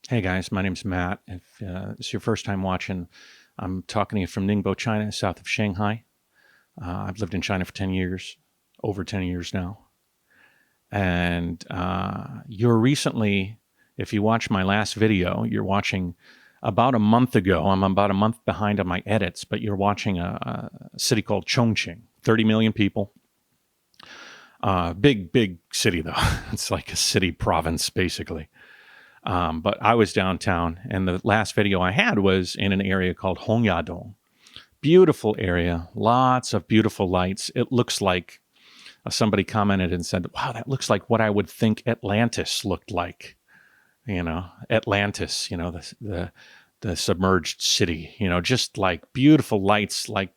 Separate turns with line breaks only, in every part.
Hey guys, my name's Matt. If it's your first time watching, I'm talking to you from Ningbo, China, south of Shanghai. I've lived in China for 10 years, over 10 years now. And you're recently, if you watch my last video, you're watching about a month ago. I'm about a month behind on my edits, but you're watching a city called Chongqing, 30 million people. Big city, though. It's like a city province, basically. But I was downtown, and the last video I had was in an area called Hongyadong. Beautiful area, lots of beautiful lights. It looks like somebody commented and said, "Wow, that looks like what I would think Atlantis looked like." Atlantis. The submerged city. Just like beautiful lights, like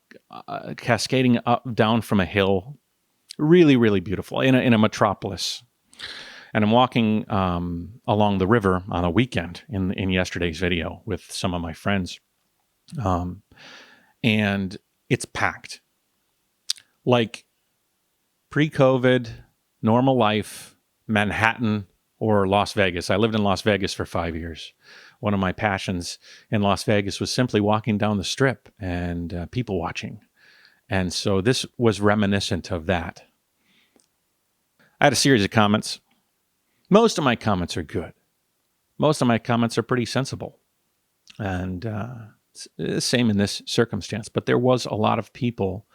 cascading up down from a hill. Really, really beautiful in a metropolis. And I'm walking along the river on a weekend in yesterday's video with some of my friends. And it's packed. Like pre-COVID, normal life, Manhattan or Las Vegas. I lived in Las Vegas for 5 years. One of my passions in Las Vegas was simply walking down the strip and people watching. And so this was reminiscent of that. I had a series of comments. Most of my comments are good. Most of my comments are pretty sensible. And same in this circumstance. But there was a lot of people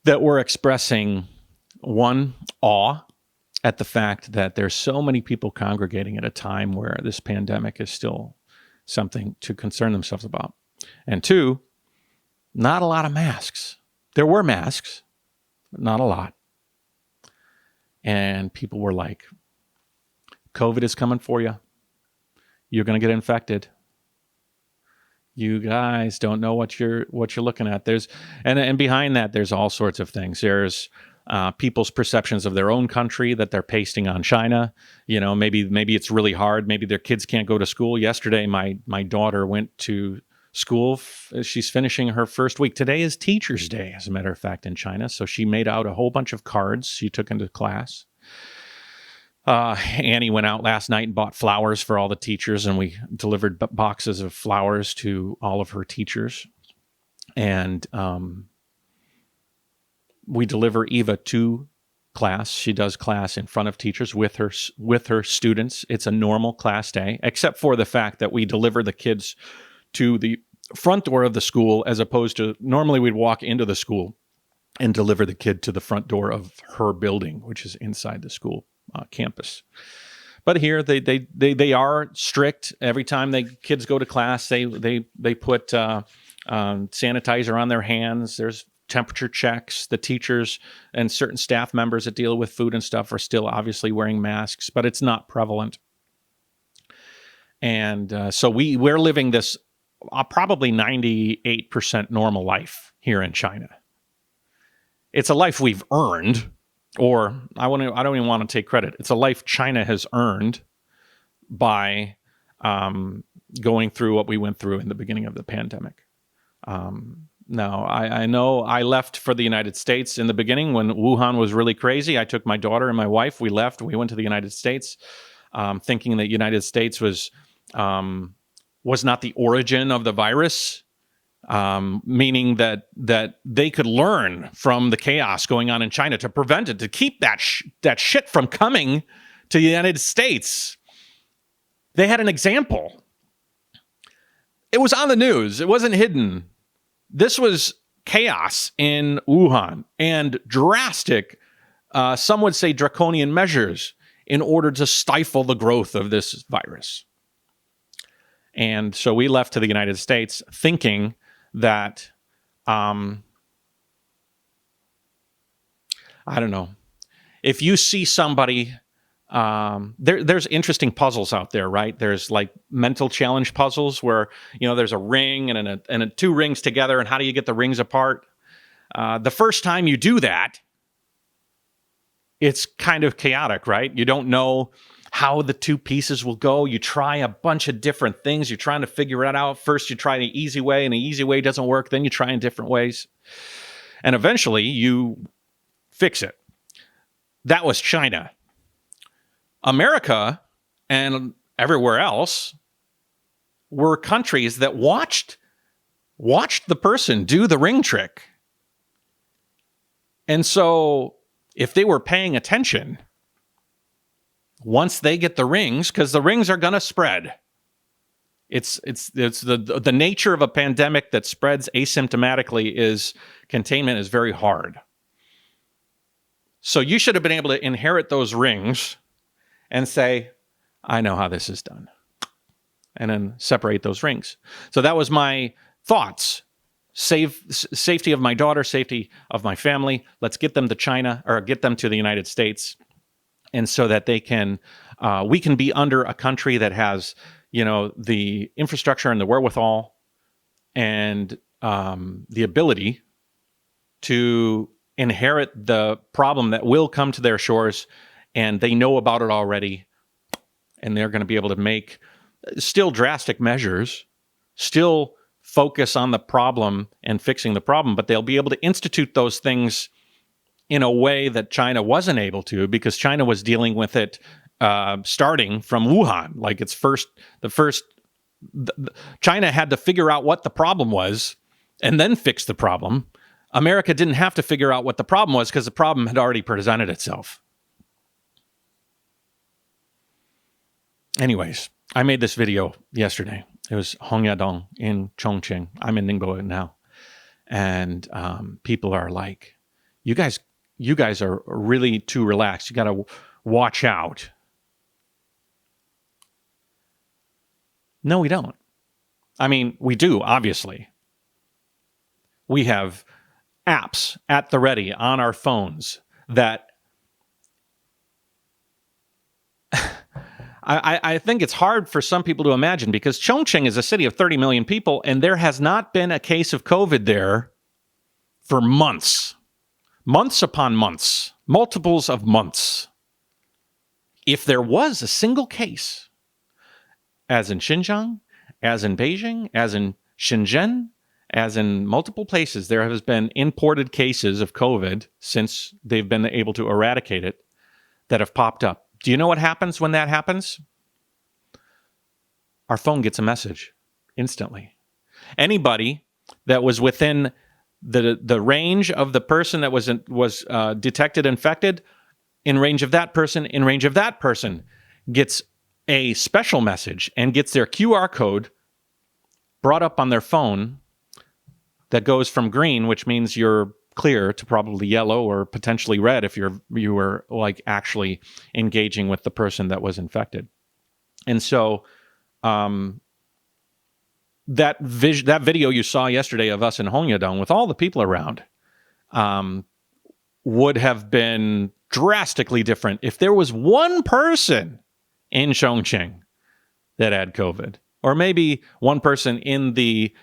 that were expressing, one, awe at the fact that there's so many people congregating at a time where this pandemic is still something to concern themselves about. And two, not a lot of masks. There were masks, but not a lot. And people were like, COVID is coming for you. You're going to get infected. You guys don't know what you're looking at. And behind that, there's all sorts of things. There's people's perceptions of their own country that they're pasting on China. Maybe it's really hard. Maybe their kids can't go to school. Yesterday, my daughter went to school. She's finishing her first week. Today is Teachers' Day, as a matter of fact, in China. So she made out a whole bunch of cards she took into class. Annie went out last night and bought flowers for all the teachers, and we delivered boxes of flowers to all of her teachers. And we deliver Eva to class. She does class in front of teachers with her students. It's a normal class day, except for the fact that we deliver the kids to the front door of the school, as opposed to normally we'd walk into the school and deliver the kid to the front door of her building, which is inside the school campus. But here they are strict. Every time kids go to class, they put sanitizer on their hands. There's temperature checks. The teachers and certain staff members that deal with food and stuff are still obviously wearing masks, but it's not prevalent. And so we're living this probably 98% normal life here in China. It's a life we've earned. Or I don't even want to take credit. It's a life China has earned by going through what we went through in the beginning of the pandemic. Now, I know I left for the United States in the beginning when Wuhan was really crazy. I took my daughter and my wife. We left. We went to the United States, thinking that United States was not the origin of the virus. Meaning that they could learn from the chaos going on in China to prevent it, to keep that shit from coming to the United States. They had an example. It was on the news. It wasn't hidden. This was chaos in Wuhan and drastic, some would say draconian measures in order to stifle the growth of this virus. And so we left to the United States thinking that, I don't know, if you see somebody, there's interesting puzzles out there, right? There's like mental challenge puzzles where, there's a ring and two rings together, and how do you get the rings apart? The first time you do that, it's kind of chaotic, right? You don't know how the two pieces will go. You try a bunch of different things. You're trying to figure it out. First, you try the easy way, and the easy way doesn't work. Then you try in different ways. And eventually, you fix it. That was China. America and everywhere else were countries that watched the person do the ring trick. And so if they were paying attention, once they get the rings, because the rings are going to spread. It's the nature of a pandemic that spreads asymptomatically is containment is very hard. So you should have been able to inherit those rings and say, I know how this is done. And then separate those rings. So that was my thoughts. Safety of my daughter, safety of my family. Let's get them to China or get them to the United States. And so that they can, we can be under a country that has, the infrastructure and the wherewithal and the ability to inherit the problem that will come to their shores, and they know about it already, and they're going to be able to make still drastic measures, still focus on the problem and fixing the problem, but they'll be able to institute those things in a way that China wasn't able to, because China was dealing with it starting from Wuhan. Like China had to figure out what the problem was and then fix the problem. America didn't have to figure out what the problem was because the problem had already presented itself. Anyways, I made this video yesterday. It was Hongyadong in Chongqing. I'm in Ningbo now. And people are like, you guys are really too relaxed. You got to watch out. No, we don't. I mean, we do, obviously. We have apps at the ready on our phones that I think it's hard for some people to imagine, because Chongqing is a city of 30 million people, and there has not been a case of COVID there for months. Months upon months. Multiples of months. If there was a single case, as in Xinjiang, as in Beijing, as in Shenzhen, as in multiple places, there has been imported cases of COVID since they've been able to eradicate it that have popped up. Do you know what happens when that happens? Our phone gets a message instantly. Anybody that was within the range of the person that was detected infected, in range of that person, gets a special message and gets their QR code brought up on their phone that goes from green, which means you're clear, to probably yellow or potentially red if you were like actually engaging with the person that was infected. And so that video you saw yesterday of us in Hongyadong with all the people around would have been drastically different if there was one person in Chongqing that had COVID, or maybe one person in the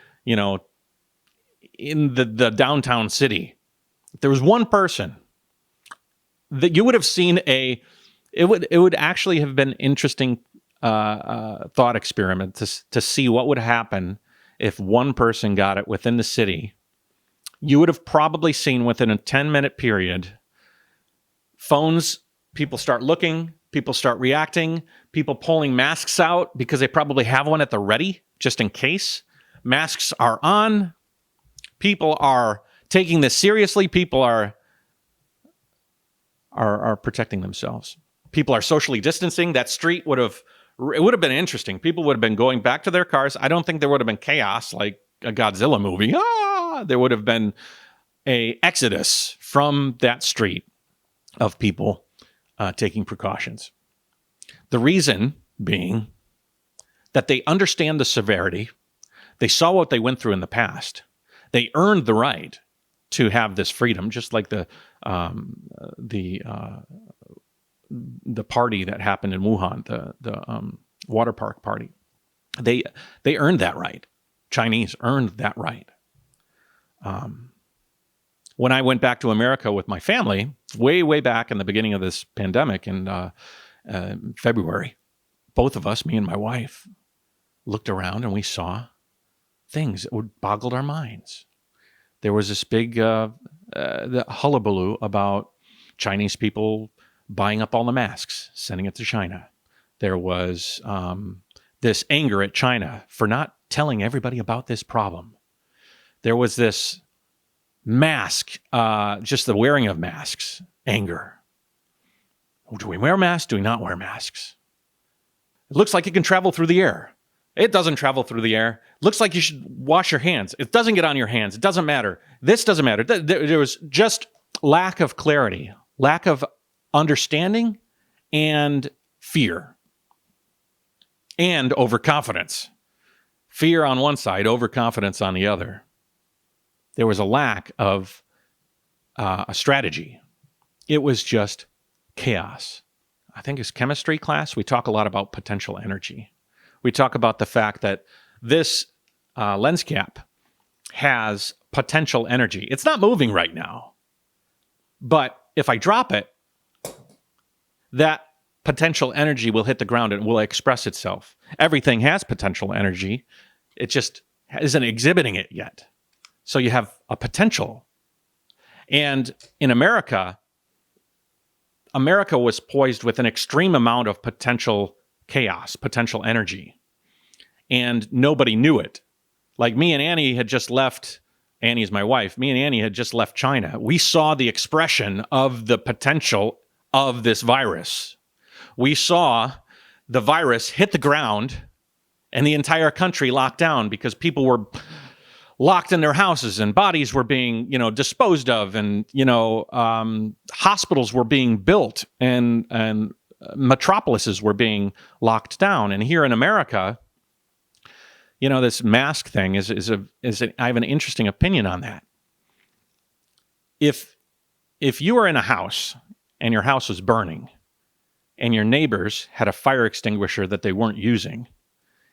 downtown city. If there was one person that you would have seen it would actually have been interesting thought experiment to see what would happen if one person got it within the city. You would have probably seen within a 10-minute period, phones, people start looking, people start reacting, people pulling masks out because they probably have one at the ready, just in case. Masks are on. People are taking this seriously. People are protecting themselves. People are socially distancing. That street it would have been interesting. People would have been going back to their cars. I don't think there would have been chaos like a Godzilla movie. There would have been a exodus from that street of people taking precautions. The reason being that they understand the severity. They saw what they went through in the past. They earned the right to have this freedom, just like the party that happened in Wuhan, the water park party. They earned that right. Chinese earned that right. When I went back to America with my family, way back in the beginning of this pandemic in February, both of us, me and my wife, looked around and we saw things that would boggled our minds. There was this big hullabaloo about Chinese people buying up all the masks, sending it to China. There was this anger at China for not telling everybody about this problem. There was this mask, just the wearing of masks, anger. Do we wear masks? Do we not wear masks? It looks like it can travel through the air. It doesn't travel through the air. It looks like you should wash your hands. It doesn't get on your hands. It doesn't matter. This doesn't matter. There was just lack of clarity, lack of understanding, and fear. And overconfidence. Fear on one side, overconfidence on the other. There was a lack of a strategy. It was just chaos. I think it's chemistry class. We talk a lot about potential energy. We talk about the fact that this lens cap has potential energy. It's not moving right now. But if I drop it, that potential energy will hit the ground and will express itself. Everything has potential energy. It just isn't exhibiting it yet. So you have a potential. And in America was poised with an extreme amount of potential chaos, potential energy. And nobody knew it. Like me and Annie had just left, Annie's my wife, me and Annie had just left China. We saw the expression of the potential of this virus. We saw the virus hit the ground and the entire country locked down because people were locked in their houses and bodies were being, disposed of, and, hospitals were being built and metropolises were being locked down. And here in America, this mask thing I have an interesting opinion on that. If you were in a house and your house was burning and your neighbors had a fire extinguisher that they weren't using,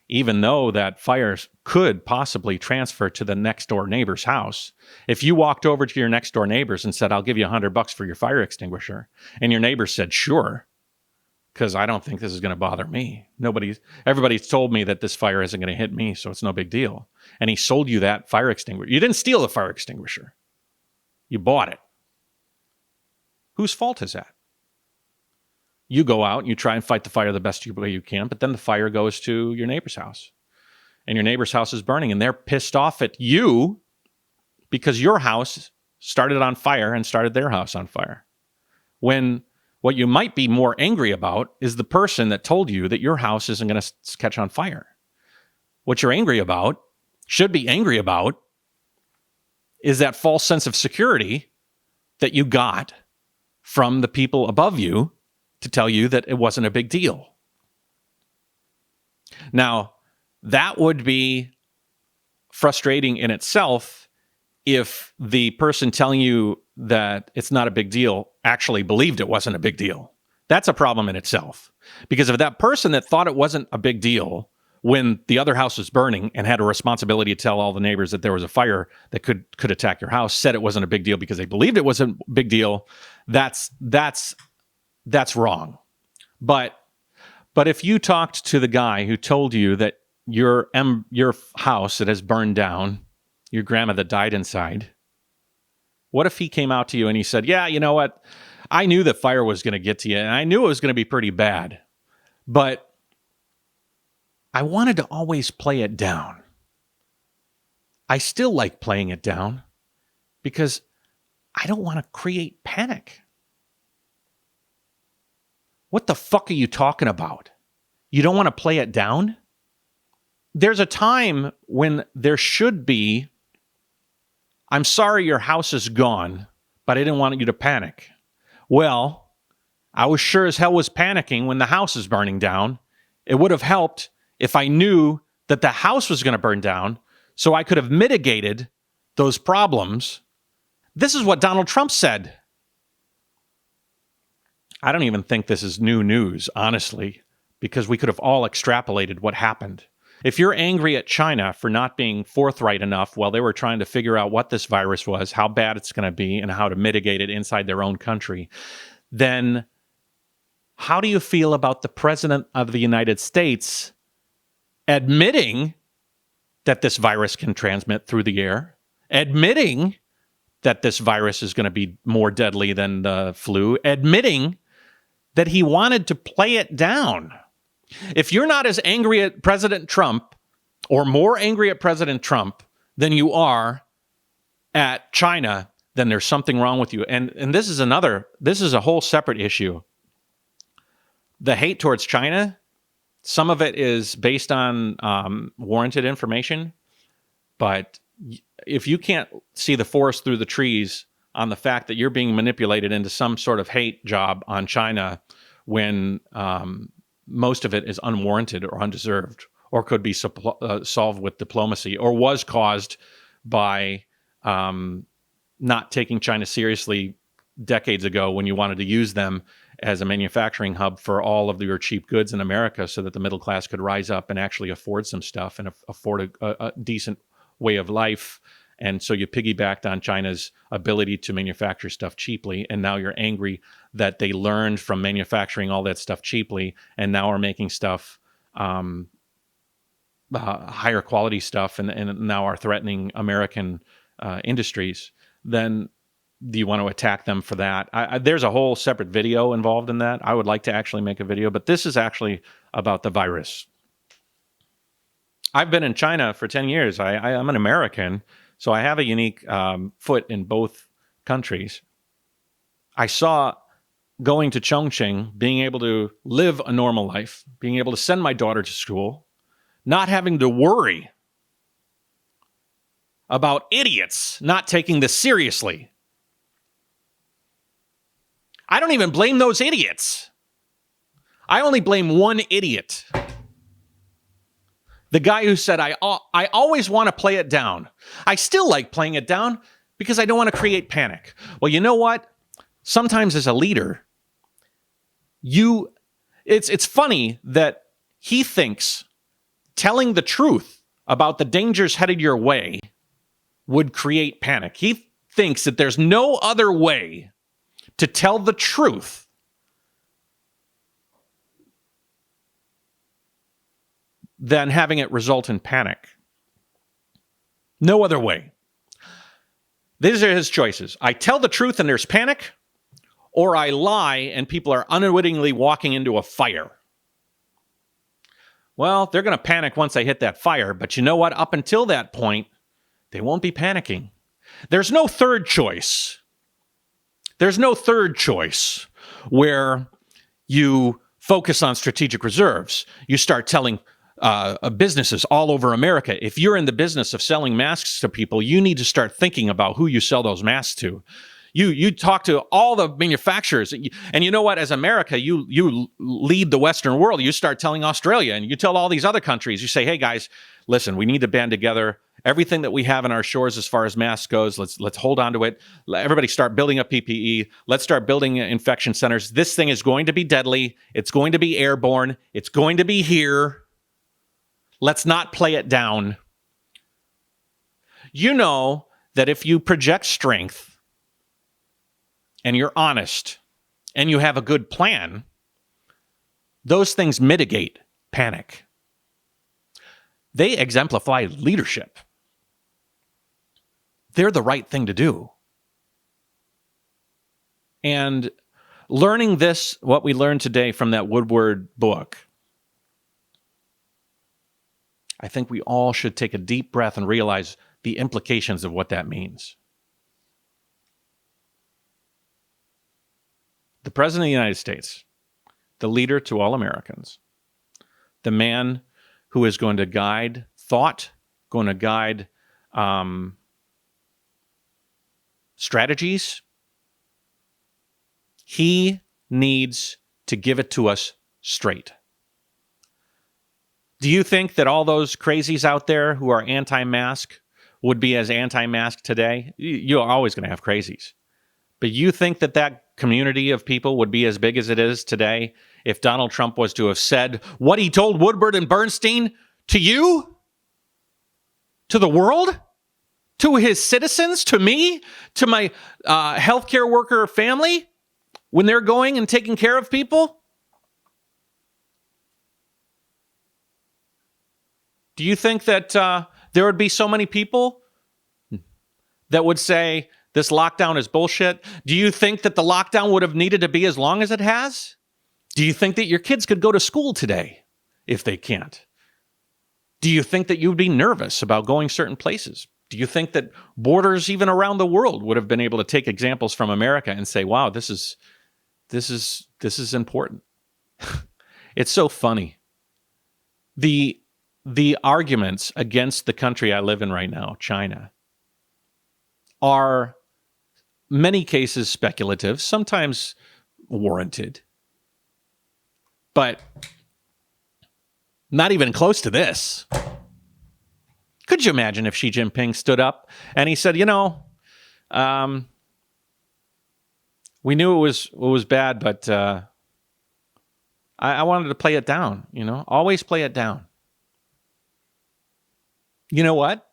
even though that fire could possibly transfer to the next door neighbor's house, if you walked over to your next door neighbors and said, I'll give you $100 for your fire extinguisher, and your neighbor said, sure, because I don't think this is going to bother me. Everybody's told me that this fire isn't going to hit me, so it's no big deal. And he sold you that fire extinguisher. You didn't steal the fire extinguisher. You bought it. Whose fault is that? You go out and you try and fight the fire the best way you can, but then the fire goes to your neighbor's house. And your neighbor's house is burning, and they're pissed off at you because your house started on fire and started their house on fire. When what you might be more angry about is the person that told you that your house isn't going to catch on fire. What you're angry about, should be angry about, is that false sense of security that you got from the people above you to tell you that it wasn't a big deal. Now, that would be frustrating in itself if the person telling you that it's not a big deal actually believed it wasn't a big deal. That's a problem in itself. Because if that person that thought it wasn't a big deal when the other house was burning and had a responsibility to tell all the neighbors that there was a fire that could attack your house, said it wasn't a big deal because they believed it wasn't a big deal, that's wrong. But if you talked to the guy who told you that your house that has burned down, your grandma that died inside, what if he came out to you and he said, yeah, you know what? I knew that fire was going to get to you, and I knew it was going to be pretty bad, but I wanted to always play it down. I still like playing it down because I don't want to create panic. What the fuck are you talking about? You don't want to play it down? There's a time when there should be, I'm sorry your house is gone, but I didn't want you to panic. Well, I was sure as hell was panicking when the house is burning down. It would have helped if I knew that the house was going to burn down so I could have mitigated those problems. This is what Donald Trump said. I don't even think this is new news, honestly, because we could have all extrapolated what happened. If you're angry at China for not being forthright enough while they were trying to figure out what this virus was, how bad it's going to be, and how to mitigate it inside their own country, then how do you feel about the President of the United States admitting that this virus can transmit through the air, admitting that this virus is going to be more deadly than the flu, admitting that he wanted to play it down? If you're not as angry at President Trump or more angry at President Trump than you are at China, then there's something wrong with you. And this is a whole separate issue. The hate towards China, some of it is based on warranted information, but if you can't see the forest through the trees on the fact that you're being manipulated into some sort of hate job on China when most of it is unwarranted or undeserved, or could be solved with diplomacy, or was caused by not taking China seriously decades ago when you wanted to use them as a manufacturing hub for all of your cheap goods in America so that the middle class could rise up and actually afford some stuff and afford a decent way of life. And so you piggybacked on China's ability to manufacture stuff cheaply, and now you're angry that they learned from manufacturing all that stuff cheaply and now are making stuff, higher quality stuff, and now are threatening American industries. Then do you want to attack them for that? There's a whole separate video involved in that. I would like to actually make a video, but this is actually about the virus. I've been in China for 10 years. I'm an American, so I have a unique foot in both countries. I saw going to Chongqing, being able to live a normal life, being able to send my daughter to school, not having to worry about idiots not taking this seriously. I don't even blame those idiots. I only blame one idiot. The guy who said, I always want to play it down. I still like playing it down because I don't want to create panic. Well, you know what? Sometimes as a leader, it's funny that he thinks telling the truth about the dangers headed your way would create panic. He thinks that there's no other way to tell the truth than having it result in panic. No other way. These are his choices. I tell the truth and there's panic, or I lie and people are unwittingly walking into a fire. Well, they're going to panic once they hit that fire, but you know what? Up until that point, they won't be panicking. There's no third choice. There's no third choice where you focus on strategic reserves. You start telling businesses all over America, if you're in the business of selling masks to people, you need to start thinking about who you sell those masks to. You talk to all the manufacturers, and you know what? As America, you lead the Western world. You start telling Australia, and you tell all these other countries. You say, "Hey guys, listen, we need to band together. Everything that we have in our shores as far as masks goes, let's hold on to it. Everybody start building up PPE. Let's start building infection centers. This thing is going to be deadly. It's going to be airborne. It's going to be here. Let's not play it down." You know that if you project strength and you're honest and you have a good plan, those things mitigate panic. They exemplify leadership. They're the right thing to do. And learning this, what we learned today from that Woodward book, I think we all should take a deep breath and realize the implications of what that means. The President of the United States, the leader to all Americans, the man who is going to guide thought, going to guide strategies, he needs to give it to us straight. Do you think that all those crazies out there who are anti-mask would be as anti-mask today? You're always going to have crazies. But you think that that community of people would be as big as it is today if Donald Trump was to have said what he told Woodward and Bernstein to you? To the world? To his citizens? To me? To my healthcare worker family? When they're going and taking care of people? Do you think that there would be so many people that would say this lockdown is bullshit? Do you think that the lockdown would have needed to be as long as it has? Do you think that your kids could go to school today? if they can't? Do you think that you'd be nervous about going certain places? Do you think that borders even around the world would have been able to take examples from America and say, wow, this is important? It's so funny. The arguments against the country I live in right now, China, are many cases speculative, sometimes warranted, but not even close to this. Could you imagine if Xi Jinping stood up and he said, we knew it was bad, but I wanted to play it down, always play it down. You know what?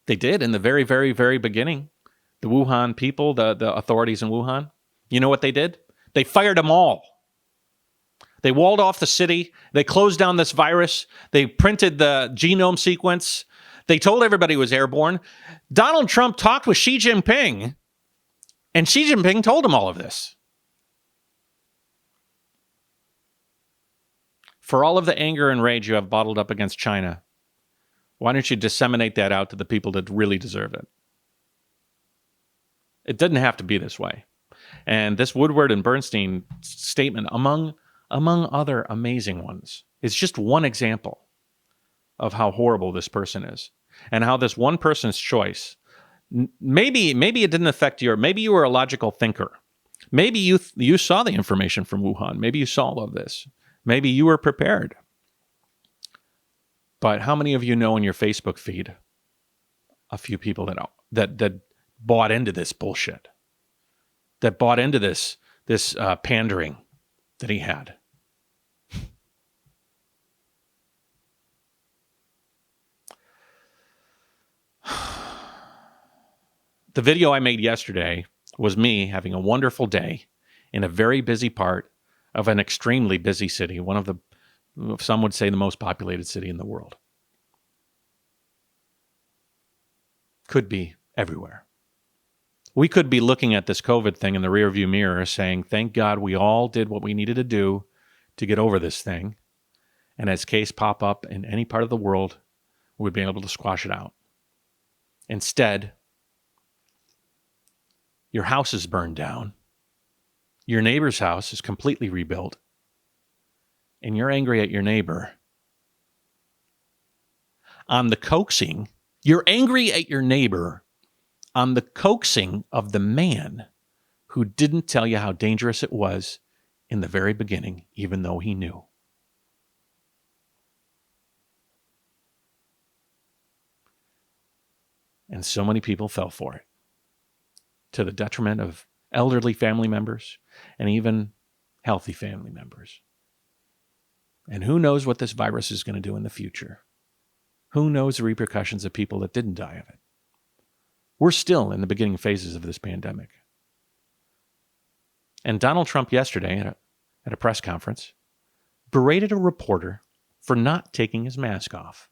They did in the very, very, very beginning. The Wuhan people, the authorities in Wuhan, you know what they did? They fired them all. They walled off the city. They closed down this virus. They printed the genome sequence. They told everybody it was airborne. Donald Trump talked with Xi Jinping, and Xi Jinping told him all of this. For all of the anger and rage you have bottled up against China, why don't you disseminate that out to the people that really deserve it? It didn't have to be this way. And this Woodward and Bernstein statement, among other amazing ones, is just one example of how horrible this person is and how this one person's choice, maybe it didn't affect maybe you were a logical thinker. Maybe you saw the information from Wuhan. Maybe you saw all of this. Maybe you were prepared. But how many of you know in your Facebook feed a few people that bought into this bullshit, that bought into this pandering that he had? The video I made yesterday was me having a wonderful day in a very busy part of an extremely busy city, one of the, some would say, the most populated city in the world. Could be everywhere. We could be looking at this COVID thing in the rearview mirror saying, thank God we all did what we needed to do to get over this thing. And as cases pop up in any part of the world, we'd be able to squash it out. Instead, your house is burned down. Your neighbor's house is completely rebuilt. And you're angry at your neighbor. On the coaxing, you're angry at your neighbor on the coaxing of the man who didn't tell you how dangerous it was in the very beginning, even though he knew. And so many people fell for it, to the detriment of elderly family members and even healthy family members. And who knows what this virus is going to do in the future? Who knows the repercussions of people that didn't die of it? We're still in the beginning phases of this pandemic. And Donald Trump yesterday at a press conference berated a reporter for not taking his mask off.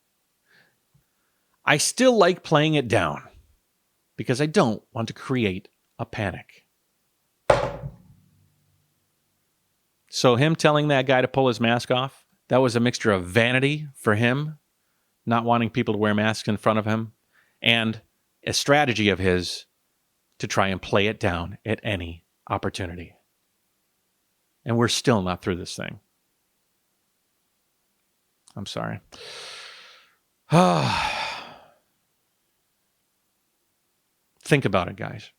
I still like playing it down because I don't want to create a panic. So him telling that guy to pull his mask off, that was a mixture of vanity for him, not wanting people to wear masks in front of him, and a strategy of his to try and play it down at any opportunity. And we're still not through this thing. I'm sorry. Think about it, guys.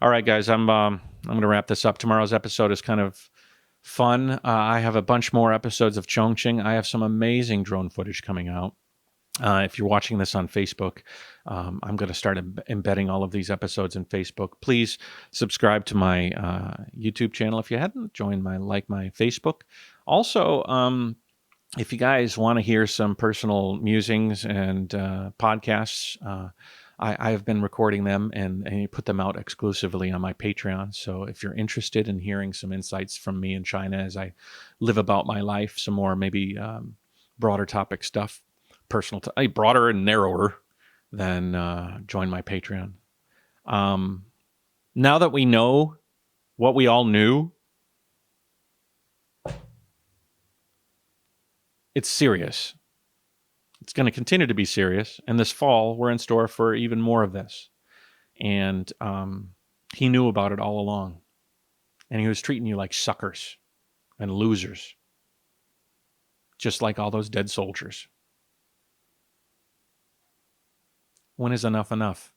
All right, guys, I'm going to wrap this up. Tomorrow's episode is kind of fun. I have a bunch more episodes of Chongqing. I have some amazing drone footage coming out. If you're watching this on Facebook, I'm going to start embedding all of these episodes in Facebook. Please subscribe to my YouTube channel if you hadn't. Join my Facebook. Also, if you guys want to hear some personal musings and podcasts, I have been recording them and put them out exclusively on my Patreon. So if you're interested in hearing some insights from me in China as I live about my life, some more maybe broader topic stuff, broader and narrower, then join my Patreon. Now that we know what we all knew, It's serious. It's going to continue to be serious. And this fall, we're in store for even more of this. And he knew about it all along. And he was treating you like suckers and losers, just like all those dead soldiers. When is enough enough?